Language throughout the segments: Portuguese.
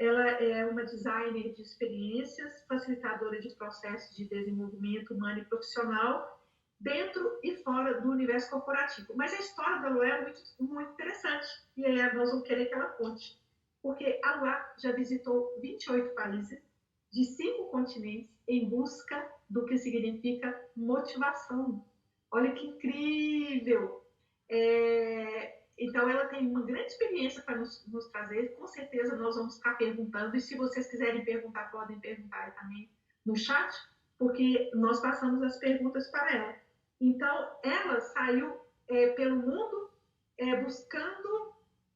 Ela é uma designer de experiências, facilitadora de processos de desenvolvimento humano e profissional, dentro e fora do universo corporativo. Mas a história da Luá é muito interessante, e aí nós vamos querer que ela conte. Porque a Luá já visitou 28 países, de 5 continentes, em busca do que significa motivação. Olha que incrível! Então, ela tem uma grande experiência para nos trazer. Com certeza, nós vamos ficar perguntando. E se vocês quiserem perguntar, podem perguntar também no chat, porque nós passamos as perguntas para ela. Então, ela saiu pelo mundo buscando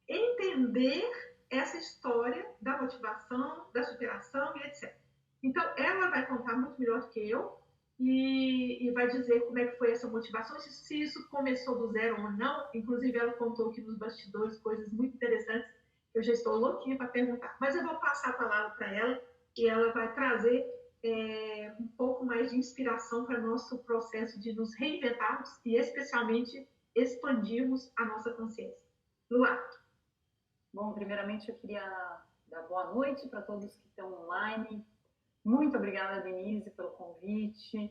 entender essa história da motivação, da superação e etc. Então, ela vai contar muito melhor do que eu e vai dizer como é que foi essa motivação, se isso começou do zero ou não. Inclusive, ela contou aqui nos bastidores coisas muito interessantes que eu já estou louquinha para perguntar. Mas eu vou passar a palavra para ela e ela vai trazer um pouco mais de inspiração para o nosso processo de nos reinventarmos e, especialmente, expandirmos a nossa consciência. Luá. Bom, primeiramente eu queria dar boa noite para todos que estão online. Muito obrigada, Denise, pelo convite.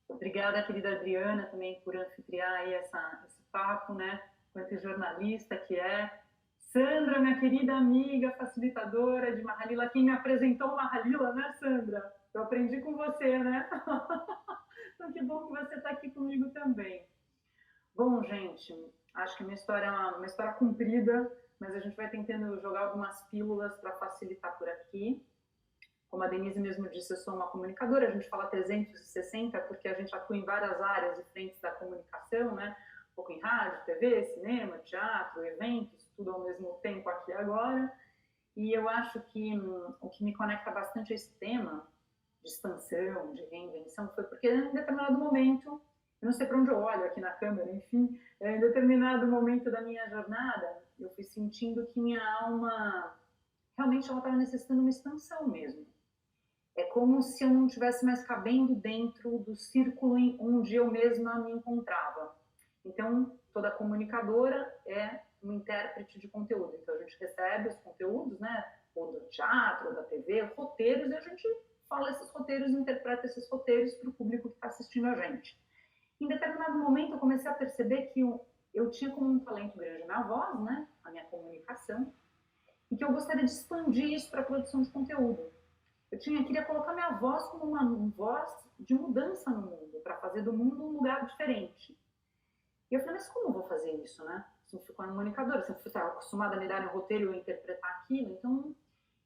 Obrigada, querida Adriana, também por anfitriar aí esse papo, né? Quanto jornalista que é. Sandra, minha querida amiga, facilitadora de Mahalila, quem me apresentou Mahalila, né, Sandra? Eu aprendi com você, né? Então, que bom que você está aqui comigo também. Bom, gente, acho que minha história é uma história comprida, mas a gente vai tentando jogar algumas pílulas para facilitar por aqui. Como a Denise mesmo disse, eu sou uma comunicadora, a gente fala 360 porque a gente atua em várias áreas e frentes da comunicação, né? Um pouco em rádio, TV, cinema, teatro, eventos, tudo ao mesmo tempo aqui agora. E eu acho que o que me conecta bastante a esse tema de expansão, de reinvenção, foi porque em determinado momento, eu não sei para onde eu olho aqui na câmera, enfim, em determinado momento da minha jornada, eu fui sentindo que minha alma realmente ela estava necessitando uma expansão mesmo. É como se eu não estivesse mais cabendo dentro do círculo onde eu mesma me encontrava. Então, toda comunicadora é uma intérprete de conteúdo. Então, a gente recebe os conteúdos, né, ou do teatro, ou da TV, roteiros, e a gente fala esses roteiros, interpreta esses roteiros para o público que está assistindo a gente. Em determinado momento, eu comecei a perceber que eu tinha como um talento grande a minha voz, né, a minha comunicação, e que eu gostaria de expandir isso para a produção de conteúdo. Eu queria colocar minha voz como uma voz de mudança no mundo, para fazer do mundo um lugar diferente. E eu falei, mas como eu vou fazer isso, né? Se eu fico comunicadora, se eu estar acostumada a me dar um roteiro e interpretar aquilo, então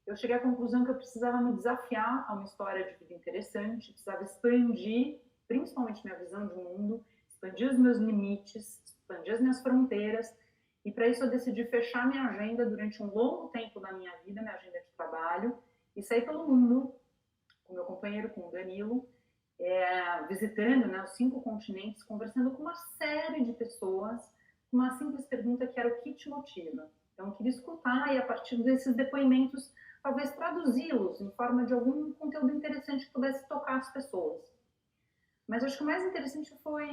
eu cheguei à conclusão que eu precisava me desafiar a uma história de vida interessante, precisava expandir, principalmente minha visão de mundo, expandir os meus limites, expandir as minhas fronteiras, e para isso eu decidi fechar minha agenda durante um longo tempo da minha vida, minha agenda de trabalho, e sair pelo mundo com meu companheiro, com o Danilo, visitando, né, os 5 continentes, conversando com uma série de pessoas, com uma simples pergunta que era: o que te motiva? Então eu queria escutar e a partir desses depoimentos talvez traduzi-los em forma de algum conteúdo interessante que pudesse tocar as pessoas. Mas acho que o mais interessante foi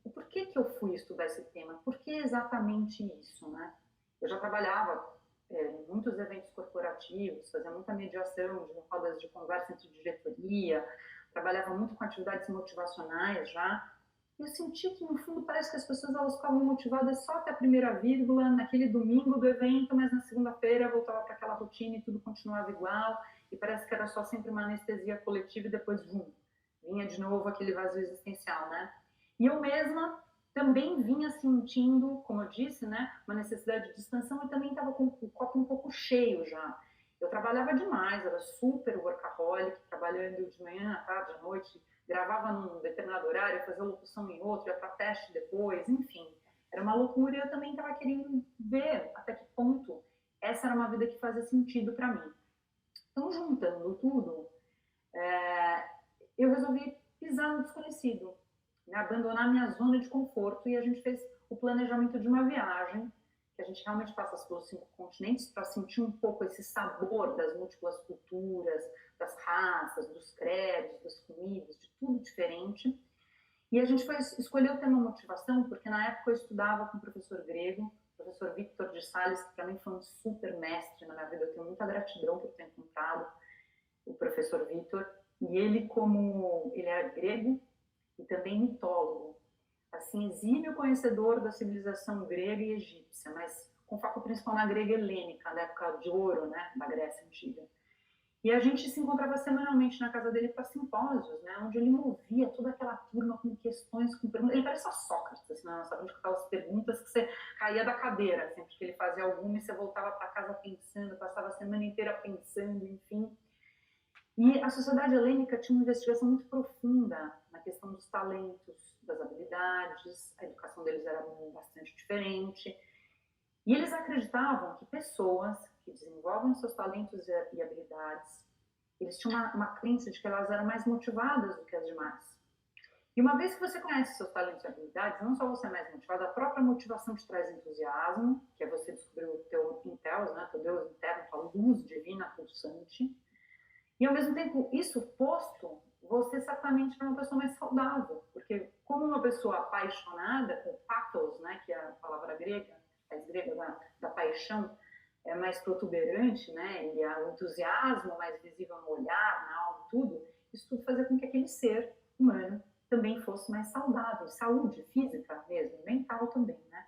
o porquê que eu fui estudar esse tema, por que exatamente isso, né? Eu já trabalhava em muitos eventos corporativos, fazia muita mediação de rodas de conversa entre diretoria, trabalhava muito com atividades motivacionais já, e eu senti que no fundo parece que as pessoas elas ficavam motivadas só até a primeira vírgula, naquele domingo do evento, mas na segunda-feira voltava para aquela rotina e tudo continuava igual, e parece que era só sempre uma anestesia coletiva e depois vinha de novo aquele vazio existencial, né? E eu mesma também vinha sentindo, como eu disse, né, uma necessidade de expansão e também estava com o copo um pouco cheio já. Eu trabalhava demais, era super workaholic, trabalhando de manhã, à tarde, à noite, gravava num determinado horário, fazia locução em outro, ia para teste depois, enfim. Era uma loucura e eu também estava querendo ver até que ponto essa era uma vida que fazia sentido para mim. Então, juntando tudo, eu resolvi pisar no desconhecido, né, abandonar minha zona de conforto, e a gente fez o planejamento de uma viagem que a gente realmente passa pelos 5 continentes para sentir um pouco esse sabor das múltiplas culturas, das raças, dos credos, das comidas, de tudo diferente. E a gente foi escolher o tema motivação porque na época eu estudava com um professor grego, o professor Victor de Sales, que para mim foi um super mestre na minha vida. Eu tenho muita gratidão por ter encontrado entrado, o professor Vitor, e ele era grego e também mitólogo, assim, exímio conhecedor da civilização grega e egípcia, mas com foco principal na grega helênica, da época de ouro, né, da Grécia Antiga. E a gente se encontrava semanalmente na casa dele para simpósios, né, onde ele movia toda aquela turma com questões, com perguntas. Ele parecia Sócrates, assim, na nossa frente, com aquelas perguntas que você caía da cadeira, sempre que ele fazia alguma, e você voltava para casa pensando, passava a semana inteira pensando, enfim. E a sociedade helênica tinha uma investigação muito profunda na questão dos talentos, das habilidades, a educação deles era bastante diferente. E eles acreditavam que pessoas que desenvolvem seus talentos e habilidades, eles tinham uma crença de que elas eram mais motivadas do que as demais. E uma vez que você conhece seus talentos e habilidades, não só você é mais motivado, a própria motivação te traz entusiasmo, que é você descobrir o teu Inteus, né, teu Deus interno, tua luz divina pulsante. E, ao mesmo tempo, isso posto, você certamente é uma pessoa mais saudável, porque como uma pessoa apaixonada, com pathos, né, que é a palavra grega, da paixão, é mais protuberante, né, e o entusiasmo mais visível no olhar, na alma, tudo, isso tudo fazia com que aquele ser humano também fosse mais saudável, saúde física mesmo, mental também, né.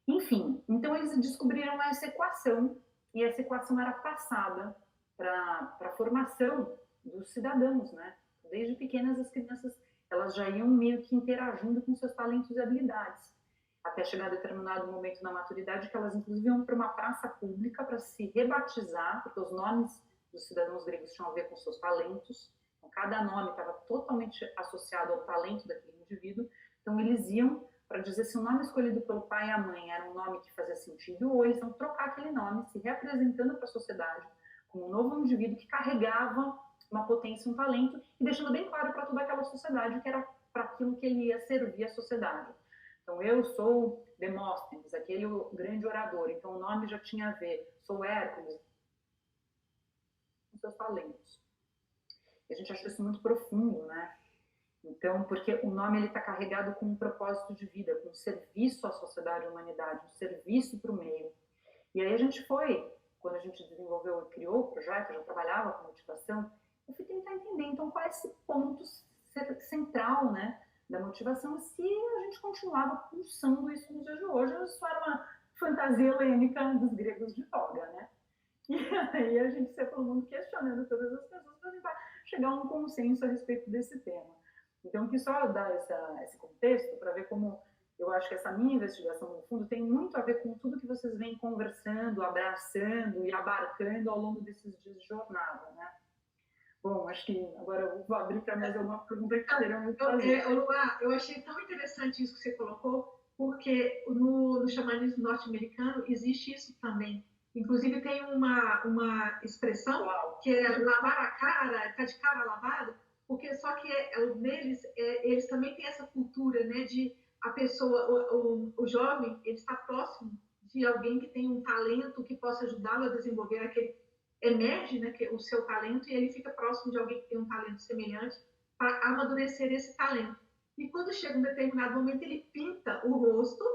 Enfim, então eles descobriram essa equação, e essa equação era passada para a formação dos cidadãos, né? Desde pequenas as crianças, elas já iam meio que interagindo com seus talentos e habilidades, até chegar a determinado momento na maturidade que elas inclusive iam para uma praça pública para se rebatizar, porque os nomes dos cidadãos gregos tinham a ver com seus talentos, então cada nome estava totalmente associado ao talento daquele indivíduo, então eles iam para dizer se o nome escolhido pelo pai e a mãe era um nome que fazia sentido, ou eles iam trocar aquele nome, se representando para a sociedade como um novo indivíduo que carregava uma potência, um talento, e deixando bem claro para toda aquela sociedade que era para aquilo que ele ia servir a sociedade. Então, eu sou Demóstenes, aquele grande orador, então o nome já tinha a ver, sou Hércules, com seus talentos. E a gente acha isso muito profundo, né? Então, porque o nome está carregado com um propósito de vida, com um serviço à sociedade e à humanidade, um serviço para o meio. E aí a gente foi, quando a gente desenvolveu e criou o projeto, já trabalhava com motivação, eu fui tentar entender, então, qual é esse ponto central, né, da motivação, se a gente continuava pulsando isso nos dias de hoje, isso era uma fantasia helênica dos gregos de toga, né? E aí a gente saiu pelo mundo questionando todas as pessoas para tentar chegar a um consenso a respeito desse tema. Então, que só dar esse contexto para ver como eu acho que essa minha investigação, no fundo, tem muito a ver com tudo que vocês vêm conversando, abraçando e abarcando ao longo desses dias de jornada, né? Bom, acho que agora eu vou abrir para mais alguma pergunta que queiram me fazer. Luá, eu achei tão interessante isso que você colocou, porque no xamanismo norte-americano existe isso também. Inclusive tem uma expressão que é lavar a cara, tá de cara lavada, porque só que neles, eles também têm essa cultura, né, de a pessoa, o jovem, ele está próximo de alguém que tem um talento que possa ajudá-lo a desenvolver aquele, emerge, né, que o seu talento, e ele fica próximo de alguém que tem um talento semelhante para amadurecer esse talento. E quando chega um determinado momento, ele pinta o rosto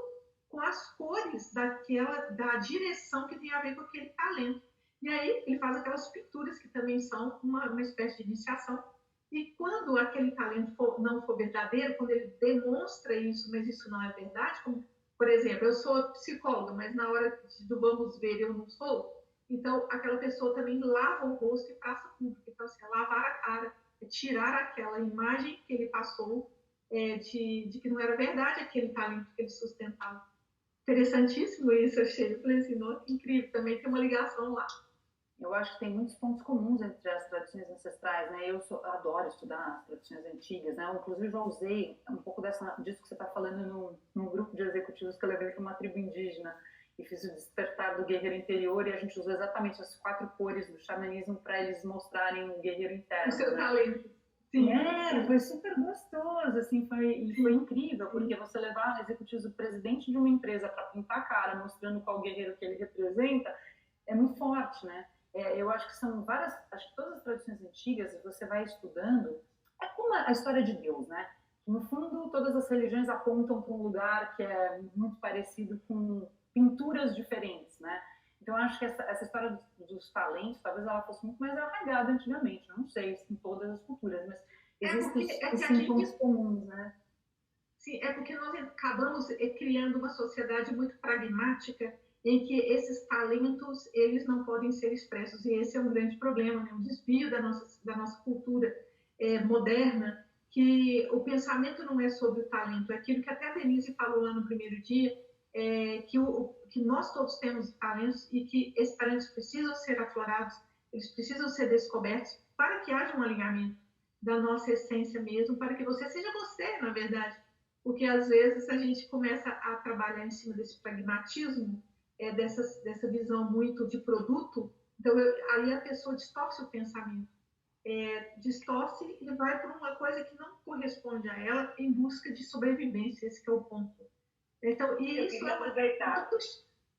com as cores da direção que tem a ver com aquele talento. E aí ele faz aquelas pinturas que também são uma espécie de iniciação. E quando aquele talento não for verdadeiro, quando ele demonstra isso, mas isso não é verdade, como, por exemplo, eu sou psicóloga, mas na hora do vamos ver eu não sou, então aquela pessoa também lava o rosto e praça pública. Então, assim, lavar a cara, tirar aquela imagem que ele passou de que não era verdade aquele talento que ele sustentava. Interessantíssimo isso, achei. Eu falei assim, nossa, incrível, também tem uma ligação lá. Eu acho que tem muitos pontos comuns entre as tradições ancestrais, né? Eu adoro estudar as tradições antigas, né? Eu, inclusive, já usei um pouco disso que você está falando num grupo de executivos que eu levei para uma tribo indígena e fiz o despertar do guerreiro interior, e a gente usou exatamente as 4 cores do xamanismo para eles mostrarem o guerreiro interno. O seu talento. Sim, foi super gostoso, assim, foi incrível, porque você levar executivos, o presidente de uma empresa para pintar a cara, mostrando qual guerreiro que ele representa, é muito forte, né? Eu acho que são acho que todas as tradições antigas, você vai estudando, é como a história de Deus, né? No fundo, todas as religiões apontam para um lugar que é muito parecido com pinturas diferentes, né? Então, eu acho que essa história dos talentos, talvez ela fosse muito mais arraigada antigamente, eu não sei se em todas as culturas, mas existem os sintomas comuns, né? Sim, é porque nós acabamos criando uma sociedade muito pragmática em que esses talentos eles não podem ser expressos, e esse é um grande problema, né? Um desvio da nossa cultura moderna, que o pensamento não é sobre o talento, é aquilo que até a Denise falou lá no primeiro dia, que nós todos temos talentos e que esses talentos precisam ser aflorados, eles precisam ser descobertos para que haja um alinhamento da nossa essência mesmo, para que você seja você, na verdade. Porque às vezes a gente começa a trabalhar em cima desse pragmatismo, dessa visão muito de produto, então aí a pessoa distorce o pensamento, distorce e vai para uma coisa que não corresponde a ela em busca de sobrevivência, esse que é o ponto. Então, e eu isso queria aproveitar.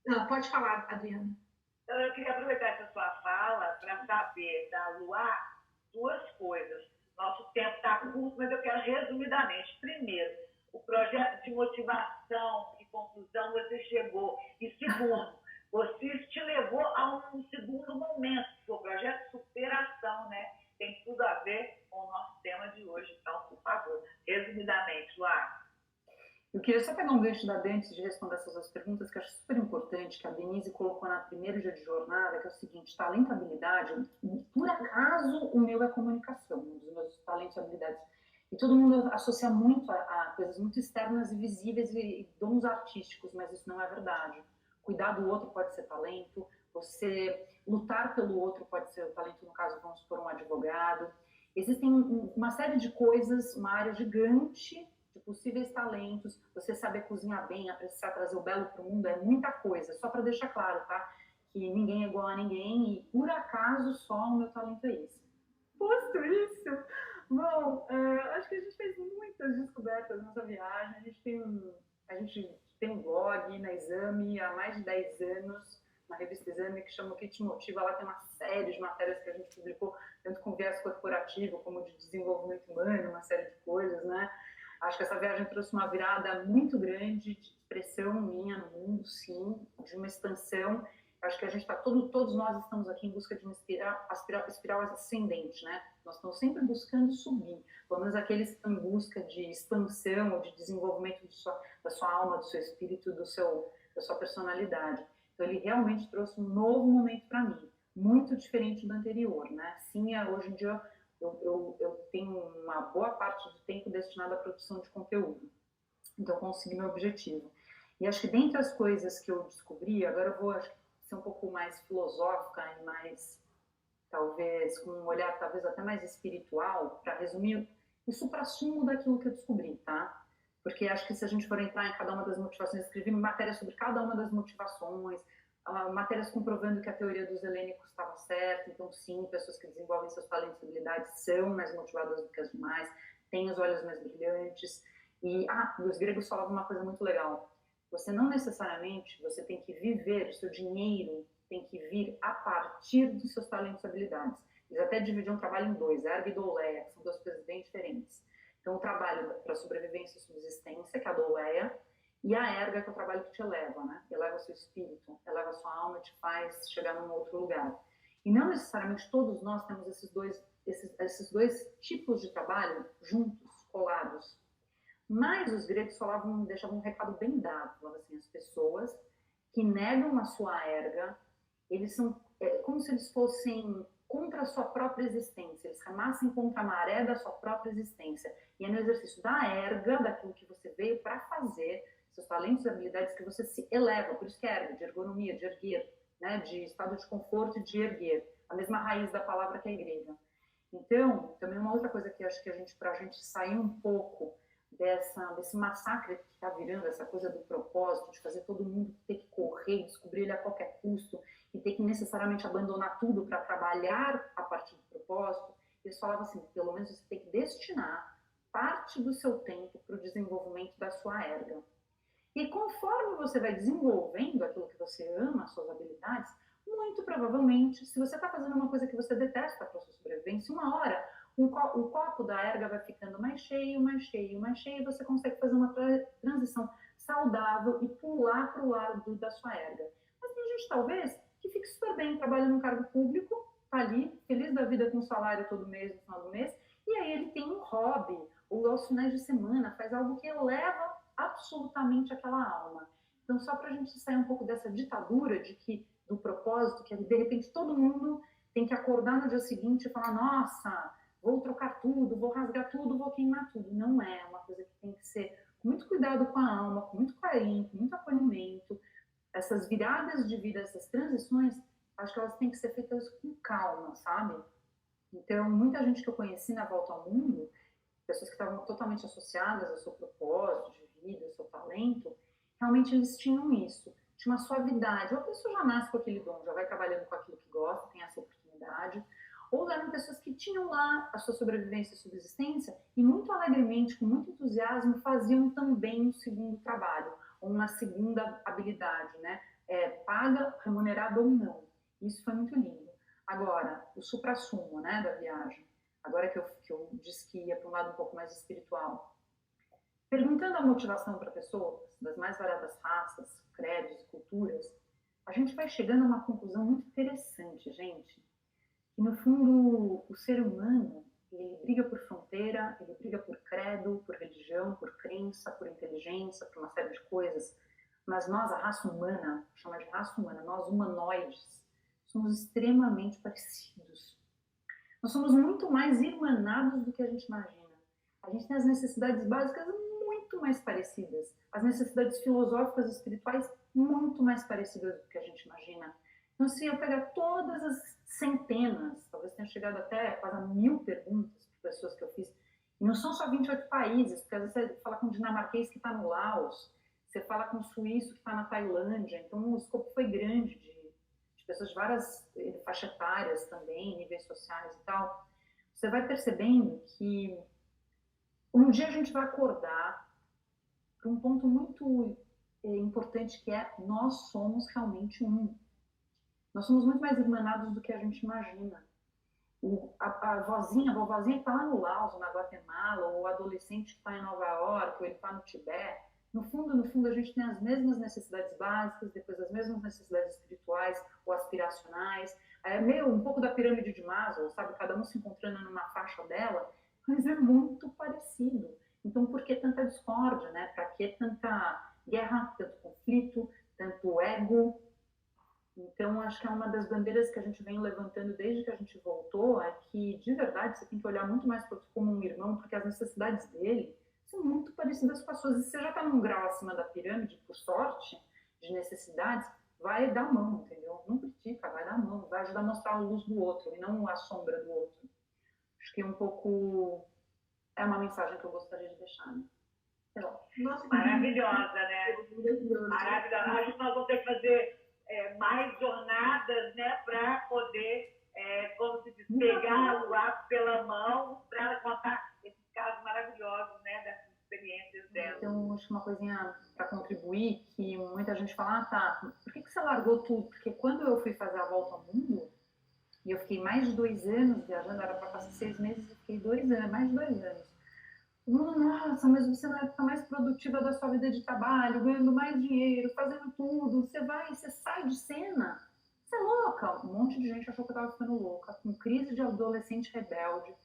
Não, pode falar, Adriana. Então, eu queria aproveitar essa sua fala para saber da Luar duas coisas. Nosso tempo está curto, mas eu quero resumidamente. Primeiro, o projeto de motivação e conclusão você chegou. E segundo, você te levou a um segundo momento, que foi o projeto de superação, né? Tem tudo a ver com o nosso tema de hoje. Então, por favor, resumidamente, Luar. Eu queria só pegar um gancho da Dani antes de responder essas duas perguntas, que eu acho super importante, que a Denise colocou na primeiro dia de jornada, que é o seguinte: talento e habilidade, por acaso o meu é comunicação, um dos meus talentos e habilidades. E todo mundo associa muito a coisas muito externas e visíveis e dons artísticos, mas isso não é verdade. Cuidar do outro pode ser talento, você lutar pelo outro pode ser o talento, no caso, vamos supor, um advogado. Existem uma série de coisas, uma área gigante de possíveis talentos, você saber cozinhar bem, apreciar, trazer o belo para o mundo, é muita coisa, só para deixar claro, tá? Que ninguém é igual a ninguém e, por acaso, só o meu talento é esse. Posto isso, bom, acho que a gente fez muitas descobertas nessa viagem, a gente tem um blog na Exame há mais de 10 anos, na revista Exame, que chama O Que Te Motiva. Lá tem uma série de matérias que a gente publicou, tanto com viés corporativo como de desenvolvimento humano, uma série de coisas, né? Acho que essa viagem trouxe uma virada muito grande de expressão minha no mundo, sim, de uma expansão. Acho que a gente está, todos nós estamos aqui em busca de uma espiral ascendente, né? Nós estamos sempre buscando subir, pelo menos aqueles que estão em busca de expansão ou de desenvolvimento da sua alma, do seu espírito, da sua personalidade. Então, ele realmente trouxe um novo momento para mim, muito diferente do anterior, né? Sim, hoje em dia eu tenho uma boa parte do tempo destinado à produção de conteúdo. Então, eu consegui meu objetivo. E acho que dentre as coisas que eu descobri, agora eu vou ser um pouco mais filosófica e mais, talvez, com um olhar talvez até mais espiritual, para resumir o suprassumo daquilo que eu descobri, tá? Porque acho que se a gente for entrar em cada uma das motivações, eu escrevi matéria sobre cada uma das motivações, matérias comprovando que a teoria dos helênicos estava certa. Então, sim, pessoas que desenvolvem seus talentos e habilidades são mais motivadas do que as demais, têm os olhos mais brilhantes. E os gregos falavam uma coisa muito legal: você não necessariamente você tem que viver, o seu dinheiro tem que vir a partir dos seus talentos e habilidades. Eles até dividiam o trabalho em dois, erga e douleia, que são duas coisas bem diferentes. Então, o trabalho para sobrevivência e subsistência, que é a douleia, e a erga, que é o trabalho que te eleva, né? Eleva o seu espírito, eleva a sua alma, te faz chegar num outro lugar. E não necessariamente todos nós temos esses dois tipos de trabalho juntos, colados. Mas os gregos deixavam um recado bem dado, falavam assim: as pessoas que negam a sua erga, eles são como se eles fossem contra a sua própria existência, eles remassem contra a maré da sua própria existência. E é no exercício da erga, daquilo que você veio para fazer, seus talentos e habilidades, que você se eleva. Por isso que é erga, de ergonomia, de erguer, né? De estado de conforto e de erguer, a mesma raiz da palavra que é grega. Então, também uma outra coisa que acho que para a gente sair um pouco desse massacre que está virando, essa coisa do propósito, de fazer todo mundo ter que correr, descobrir ele a qualquer custo e ter que necessariamente abandonar tudo para trabalhar a partir do propósito, eles falavam assim: pelo menos você tem que destinar parte do seu tempo para o desenvolvimento da sua erga. E conforme você vai desenvolvendo aquilo que você ama, as suas habilidades, muito provavelmente, se você está fazendo uma coisa que você detesta para a sua sobrevivência, uma hora o copo da erga vai ficando mais cheio, mais cheio, mais cheio, e você consegue fazer uma transição saudável e pular para o lado da sua erga. Mas tem gente, talvez, trabalha num cargo público, tá ali, feliz da vida com o salário todo mês, no final do mês, e aí ele tem um hobby, ou aos finais de semana, faz algo que eleva absolutamente aquela alma. Então, só para a gente sair um pouco dessa ditadura do propósito, que de repente todo mundo tem que acordar no dia seguinte e falar, nossa, vou trocar tudo, vou rasgar tudo, vou queimar tudo. Não é uma coisa que tem que ser com muito cuidado com a alma, com muito carinho, com muito acolhimento. Essas viradas de vida, essas transições, acho que elas têm que ser feitas com calma, sabe? Então, muita gente que eu conheci na volta ao mundo, pessoas que estavam totalmente associadas ao seu propósito de vida, ao seu talento, realmente eles tinham isso, tinha uma suavidade. Ou a pessoa já nasce com aquele dom, já vai trabalhando com aquilo que gosta, tem essa oportunidade, ou eram pessoas que tinham lá a sua sobrevivência e subsistência e muito alegremente, com muito entusiasmo, faziam também um segundo trabalho, ou uma segunda habilidade, né? Paga, remunerada ou não. Isso foi muito lindo. Agora, o suprassumo, né, da viagem, agora que eu disse que ia para um lado um pouco mais espiritual, perguntando a motivação para pessoas das mais variadas raças, credos e culturas, a gente vai chegando a uma conclusão muito interessante, gente, que no fundo o ser humano, ele briga por fronteira, ele briga por credo, por religião, por crença, por inteligência, por uma série de coisas, mas nós, a raça humana, chama de raça humana, nós humanoides, somos extremamente parecidos. Nós somos muito mais irmanados do que a gente imagina. A gente tem as necessidades básicas muito mais parecidas, as necessidades filosóficas e espirituais muito mais parecidas do que a gente imagina. Então, se eu pegar todas as centenas, talvez tenha chegado até quase 1000 perguntas para pessoas que eu fiz, e não são só 28 países, porque às vezes você fala com um dinamarquês que está no Laos, você fala com um suíço que está na Tailândia, então o escopo foi grande de pessoas de várias faixas etárias também, níveis sociais e tal. Você vai percebendo que um dia a gente vai acordar para um ponto muito importante, que é nós somos realmente um. Nós somos muito mais irmanados do que a gente imagina. A vovozinha que está lá no Laos, ou na Guatemala, ou o adolescente que está em Nova York, ou ele está no Tibete, no fundo, a gente tem as mesmas necessidades básicas, depois as mesmas necessidades espirituais ou aspiracionais. É meio um pouco da pirâmide de Maslow, sabe? Cada um se encontrando numa faixa dela, mas é muito parecido. Então, por que tanta discórdia, né? Para que tanta guerra, tanto conflito, tanto ego? Então, acho que é uma das bandeiras que a gente vem levantando desde que a gente voltou, é que, de verdade, você tem que olhar muito mais para como um irmão, porque as necessidades dele são muito parecidas com as suas. E se você já está num grau acima da pirâmide, por sorte, de necessidades, vai dar mão, entendeu? Não critica, vai dar mão, vai ajudar a mostrar a luz do outro e não a sombra do outro. Acho que um pouco é uma mensagem que eu gostaria de deixar, né? Nossa, maravilhosa, né? Maravilhosa. Acho que nós vamos ter que fazer mais jornadas, né, para poder, como se diz, pegar o lápis pela mão para contar esses casos maravilhosos, né, dessas experiências dela. Então, acho que uma coisinha para contribuir, que muita gente fala, tá, por que você largou tudo? Porque quando eu fui fazer a volta ao mundo, e eu fiquei mais de 2 anos viajando, era para passar 6 meses, eu fiquei 2 anos, mais de 2 anos. Nossa, mas você na época mais produtiva da sua vida de trabalho, ganhando mais dinheiro, fazendo tudo, você sai de cena, você é louca. Um monte de gente achou que eu estava ficando louca, com crise de adolescente rebelde.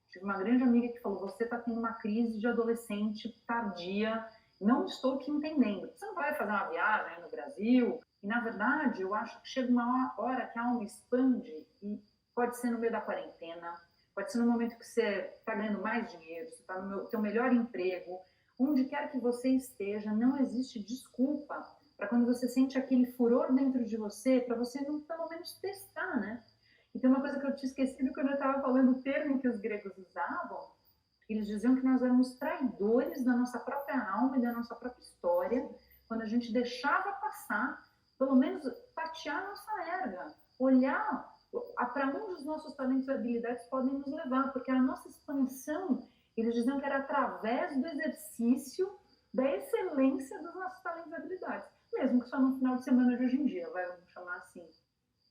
Tive uma grande amiga que falou, você está tendo uma crise de adolescente tardia, não estou te entendendo. Você não vai fazer uma viagem aí no Brasil? E, na verdade, eu acho que chega uma hora que a alma expande, e pode ser no meio da quarentena, pode ser no momento que você está ganhando mais dinheiro, você está no seu melhor emprego, onde quer que você esteja, não existe desculpa para quando você sente aquele furor dentro de você, para você não, pelo menos, testar, né? E tem uma coisa que eu tinha esquecido quando eu estava falando o termo que os gregos usavam, eles diziam que nós éramos traidores da nossa própria alma e da nossa própria história, quando a gente deixava passar, pelo menos tatear a nossa erga, olhar para onde os nossos talentos e habilidades podem nos levar, porque a nossa expansão, eles diziam que era através do exercício da excelência dos nossos talentos e habilidades, mesmo que só no final de semana de hoje em dia, vamos chamar assim.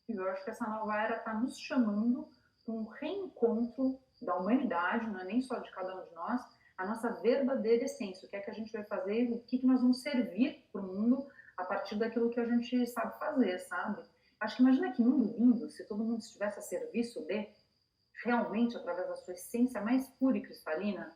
E eu acho que essa nova era está nos chamando para um reencontro da humanidade, não é nem só de cada um de nós, a nossa verdadeira essência, o que é que a gente vai fazer, o que nós vamos servir para o mundo a partir daquilo que a gente sabe fazer, sabe? Acho que imagina que mundo lindo se todo mundo estivesse a serviço de, realmente, através da sua essência mais pura e cristalina,